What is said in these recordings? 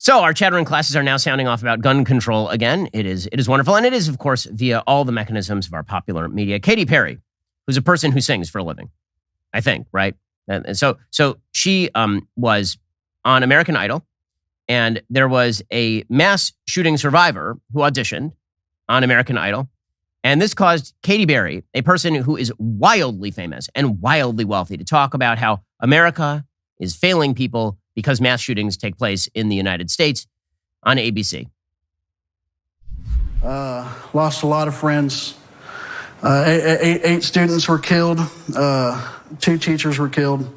So our chattering classes are now sounding off about gun control again. It is wonderful. And it is, of course, via all the mechanisms of our popular media. Katy Perry, who's a person who sings for a living, I think, right? And so she was on American Idol, and there was a mass shooting survivor who auditioned on American Idol. And this caused Katy Perry, a person who is wildly famous and wildly wealthy, to talk about how America is failing people because mass shootings take place in the United States on ABC. Lost a lot of friends. Eight students were killed. 2 teachers were killed.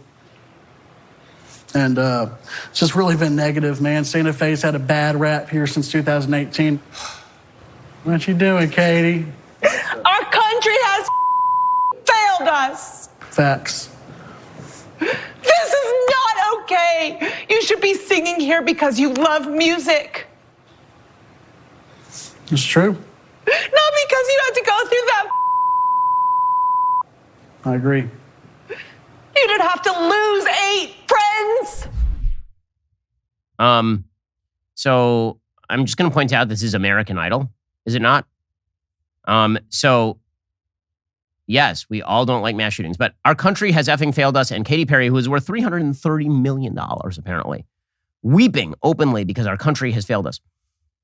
And it's just really been negative, man. Santa Fe's had a bad rap here since 2018. What you doing, Katie? Our country has failed us. Facts. This is not okay. You should be singing here because you love music. It's true. Not because you have to go through that. I agree. You didn't have to lose 8 friends. So I'm just going to point out this is American Idol, is it not? So yes, we all don't like mass shootings, but our country has effing failed us. And Katy Perry, who is worth $330 million, apparently, weeping openly because our country has failed us.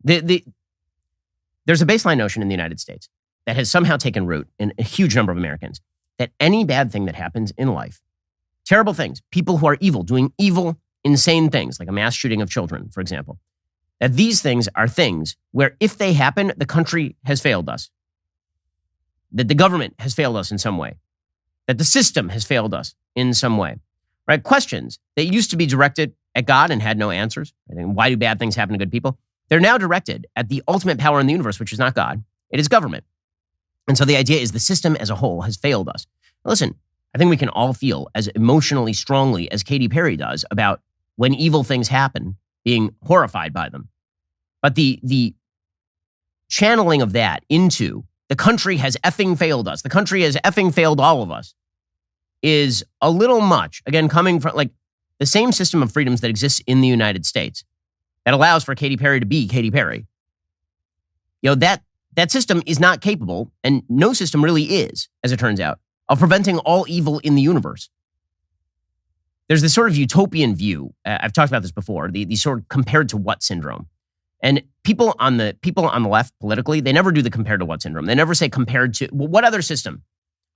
There's a baseline notion in the United States that has somehow taken root in a huge number of Americans that any bad thing that happens in life, terrible things, people who are evil, doing evil, insane things, like a mass shooting of children, for example, that these things are things where if they happen, the country has failed us, that the government has failed us in some way, that the system has failed us in some way, right? Questions that used to be directed at God and had no answers. Why do bad things happen to good people? They're now directed at the ultimate power in the universe, which is not God. It is government. And so the idea is the system as a whole has failed us. Listen, I think we can all feel as emotionally strongly as Katy Perry does about when evil things happen, being horrified by them. But the channeling of that into the country has effing failed us, the country has effing failed all of us, is a little much. Again, coming from like the same system of freedoms that exists in the United States that allows for Katy Perry to be Katy Perry. You know, that system is not capable, and no system really is, as it turns out, of preventing all evil in the universe. There's this sort of utopian view. I've talked about this before, the sort of compared to what syndrome. And people on the left politically, they never do the compared to what syndrome. They never say compared to, well, what other system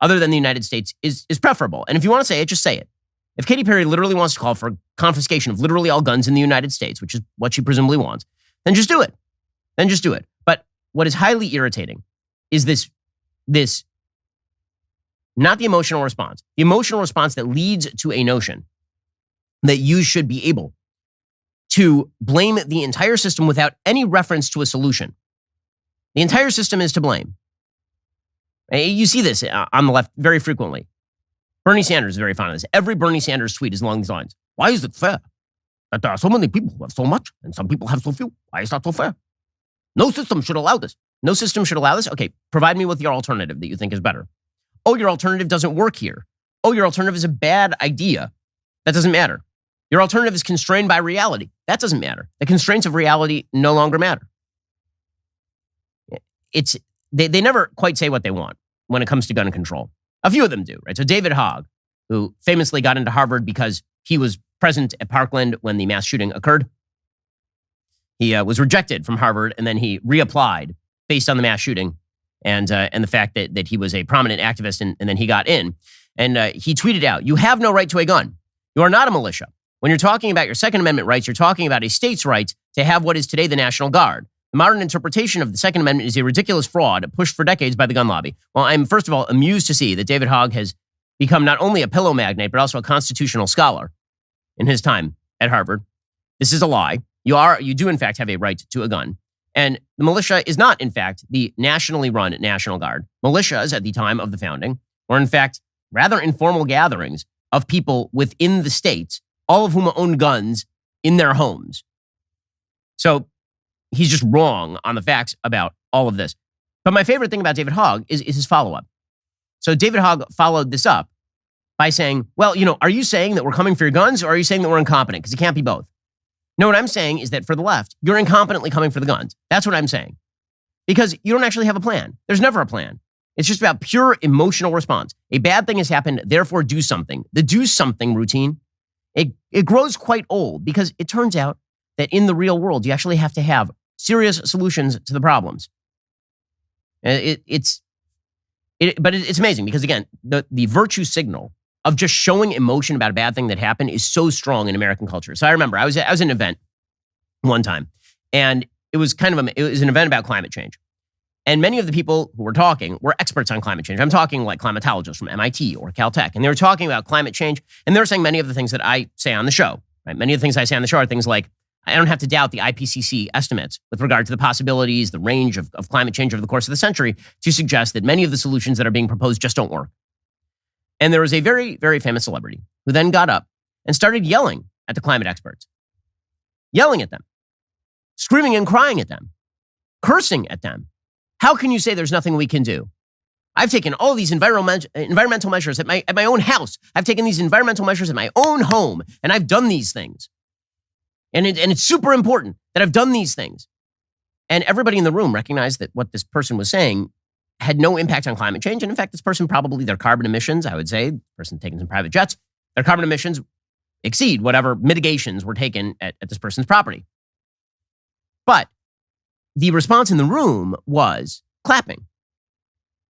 other than the United States is preferable? And if you want to say it, just say it. If Katy Perry literally wants to call for confiscation of literally all guns in the United States, which is what she presumably wants, then just do it. Then just do it. But what is highly irritating is this not the emotional response that leads to a notion that you should be able to blame the entire system without any reference to a solution. The entire system is to blame. You see this on the left very frequently. Bernie Sanders is very fond of this. Every Bernie Sanders tweet is along these lines. Why is it fair that there are so many people who have so much and some people have so few? Why is that so fair? No system should allow this. No system should allow this? Okay, provide me with your alternative that you think is better. Oh, your alternative doesn't work here. Oh, your alternative is a bad idea. That doesn't matter. Your alternative is constrained by reality. That doesn't matter. The constraints of reality no longer matter. They never quite say what they want when it comes to gun control. A few of them do, right? So David Hogg, who famously got into Harvard because he was present at Parkland when the mass shooting occurred. He was rejected from Harvard, and then he reapplied based on the mass shooting and the fact that he was a prominent activist, and then he got in. And he tweeted out, "You have no right to a gun. You are not a militia. When you're talking about your Second Amendment rights, you're talking about a state's right to have what is today the National Guard. The modern interpretation of the Second Amendment is a ridiculous fraud pushed for decades by the gun lobby." Well, I'm first of all amused to see that David Hogg has become not only a pillow magnate, but also a constitutional scholar in his time at Harvard. This is a lie. You do in fact have a right to a gun. And the militia is not, in fact, the nationally run National Guard. Militias at the time of the founding were, in fact, rather informal gatherings of people within the states, all of whom own guns in their homes. So he's just wrong on the facts about all of this. But my favorite thing about David Hogg is his follow-up. So David Hogg followed this up by saying, well, are you saying that we're coming for your guns, or are you saying that we're incompetent? Because it can't be both. No, what I'm saying is that for the left, you're incompetently coming for the guns. That's what I'm saying. Because you don't actually have a plan. There's never a plan. It's just about pure emotional response. A bad thing has happened, therefore do something. The do something routine, it grows quite old because it turns out that in the real world, you actually have to have serious solutions to the problems. But it's amazing because, again, the virtue signal of just showing emotion about a bad thing that happened is so strong in American culture. So I remember I was at an event one time, and it was an event about climate change. And many of the people who were talking were experts on climate change. I'm talking like climatologists from MIT or Caltech. And they were talking about climate change. And they were saying many of the things that I say on the show. Right? Many of the things I say on the show are things like, I don't have to doubt the IPCC estimates with regard to the possibilities, the range of climate change over the course of the century to suggest that many of the solutions that are being proposed just don't work. And there was a very, very famous celebrity who then got up and started yelling at the climate experts. Yelling at them. Screaming and crying at them. Cursing at them. How can you say there's nothing we can do? I've taken all these environmental measures at my own house. I've taken these environmental measures at my own home, and I've done these things. And it's super important that I've done these things. And everybody in the room recognized that what this person was saying had no impact on climate change. And in fact, this person probably, their carbon emissions, I would say, person taking some private jets, their carbon emissions exceed whatever mitigations were taken at this person's property. But the response in the room was clapping.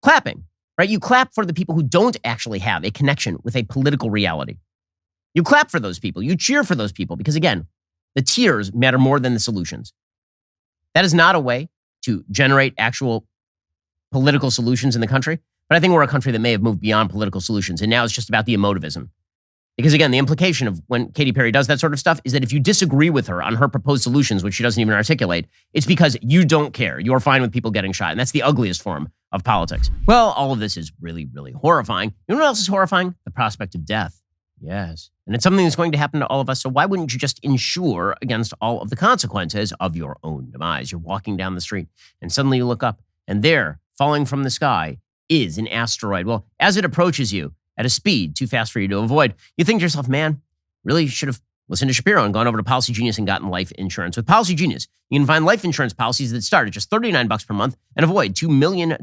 Clapping, right? You clap for the people who don't actually have a connection with a political reality. You clap for those people. You cheer for those people because, again, the tears matter more than the solutions. That is not a way to generate actual political solutions in the country. But I think we're a country that may have moved beyond political solutions. And now it's just about the emotivism. Because again, the implication of when Katy Perry does that sort of stuff is that if you disagree with her on her proposed solutions, which she doesn't even articulate, it's because you don't care. You're fine with people getting shot. And that's the ugliest form of politics. Well, all of this is really, really horrifying. You know what else is horrifying? The prospect of death. Yes. And it's something that's going to happen to all of us. So why wouldn't you just insure against all of the consequences of your own demise? You're walking down the street and suddenly you look up and there, falling from the sky, is an asteroid. Well, as it approaches you, at a speed too fast for you to avoid, you think to yourself, man, really should have listened to Shapiro and gone over to Policy Genius and gotten life insurance. With Policy Genius, you can find life insurance policies that start at just $39 per month and avoid $2 million.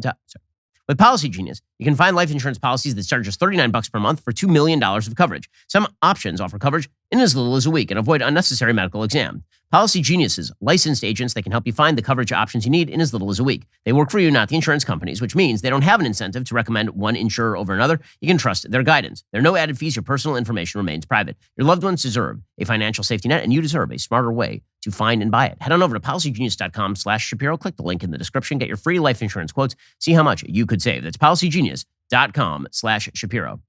With Policy Genius, you can find life insurance policies that start at just $39 per month for $2 million of coverage. Some options offer coverage in as little as a week and avoid unnecessary medical exam. Policy Genius's licensed agents, they can help you find the coverage options you need in as little as a week. They work for you, not the insurance companies, which means they don't have an incentive to recommend one insurer over another. You can trust their guidance. There are no added fees. Your personal information remains private. Your loved ones deserve a financial safety net, and you deserve a smarter way to find and buy it. Head on over to policygenius.com/Shapiro. Click the link in the description. Get your free life insurance quotes. See how much you could save. That's policygenius.com/Shapiro.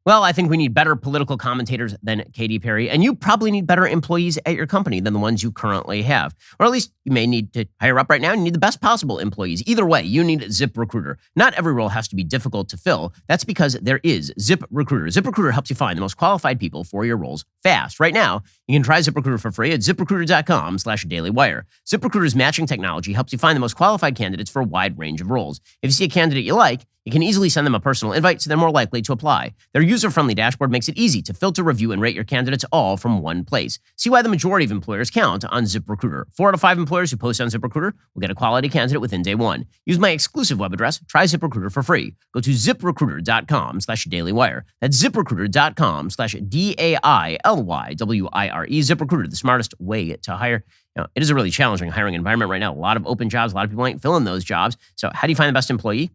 Well, I think we need better political commentators than Katy Perry, and you probably need better employees at your company than the ones you currently have. Or at least you may need to hire up right now and you need the best possible employees. Either way, you need ZipRecruiter. Not every role has to be difficult to fill. That's because there is ZipRecruiter. ZipRecruiter helps you find the most qualified people for your roles fast. Right now, you can try ZipRecruiter for free at ZipRecruiter.com/dailywire. ZipRecruiter's matching technology helps you find the most qualified candidates for a wide range of roles. If you see a candidate you like, you can easily send them a personal invite so they're more likely to apply. Their user-friendly dashboard makes it easy to filter, review, and rate your candidates all from one place. See why the majority of employers count on ZipRecruiter. 4 out of 5 employers who post on ZipRecruiter will get a quality candidate within day one. Use my exclusive web address, try ZipRecruiter for free. Go to ZipRecruiter.com/dailywire. That's ZipRecruiter.com/DAILYWIRE. ZipRecruiter, the smartest way to hire. Now, it is a really challenging hiring environment right now. A lot of open jobs. A lot of people ain't filling those jobs. So how do you find the best employee?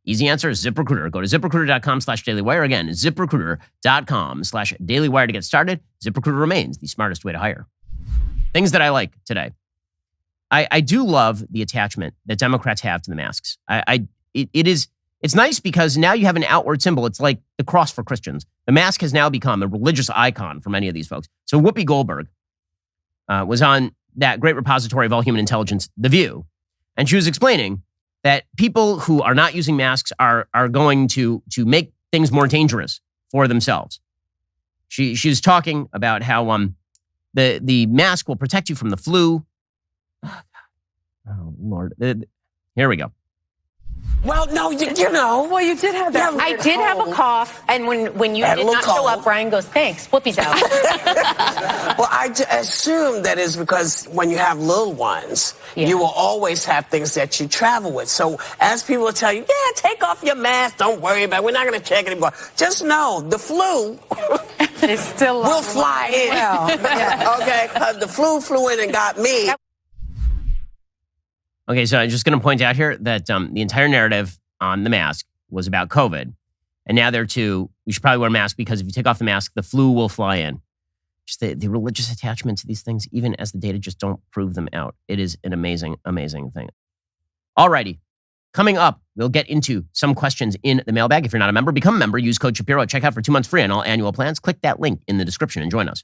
Easy answer is ZipRecruiter. Go to ZipRecruiter.com/dailywire. Again, ZipRecruiter.com/dailywire to get started. ZipRecruiter remains the smartest way to hire. Things that I like today. I do love the attachment that Democrats have to the masks. It's nice because now you have an outward symbol. It's like the cross for Christians. The mask has now become a religious icon for many of these folks. So Whoopi Goldberg was on that great repository of all human intelligence, The View, and she was explaining that people who are not using masks are going to make things more dangerous for themselves. She's talking about how the mask will protect you from the flu. Oh, Lord. Here we go. Well, no, you know. Well, you did have that. I did have a cough, and when you Had a did little not show cold. up, Brian goes, "Thanks, whoopie's out." Well, I assume that is because when you have little ones, Yeah. you will always have things that you travel with. So as people will tell you, yeah, take off your mask, don't worry about it. We're not going to check it anymore. Just know the flu It's still will fly in. Yeah. Okay, because the flu flew in and got me. Okay, so I'm just going to point out here that the entire narrative on the mask was about COVID. And now they're to, we should probably wear a mask because if you take off the mask, the flu will fly in. Just the religious attachment to these things, even as the data just don't prove them out. It is an amazing, amazing thing. Alrighty, coming up, we'll get into some questions in the mailbag. If you're not a member, become a member. Use code Shapiro at checkout for 2 months free on all annual plans. Click that link in the description and join us.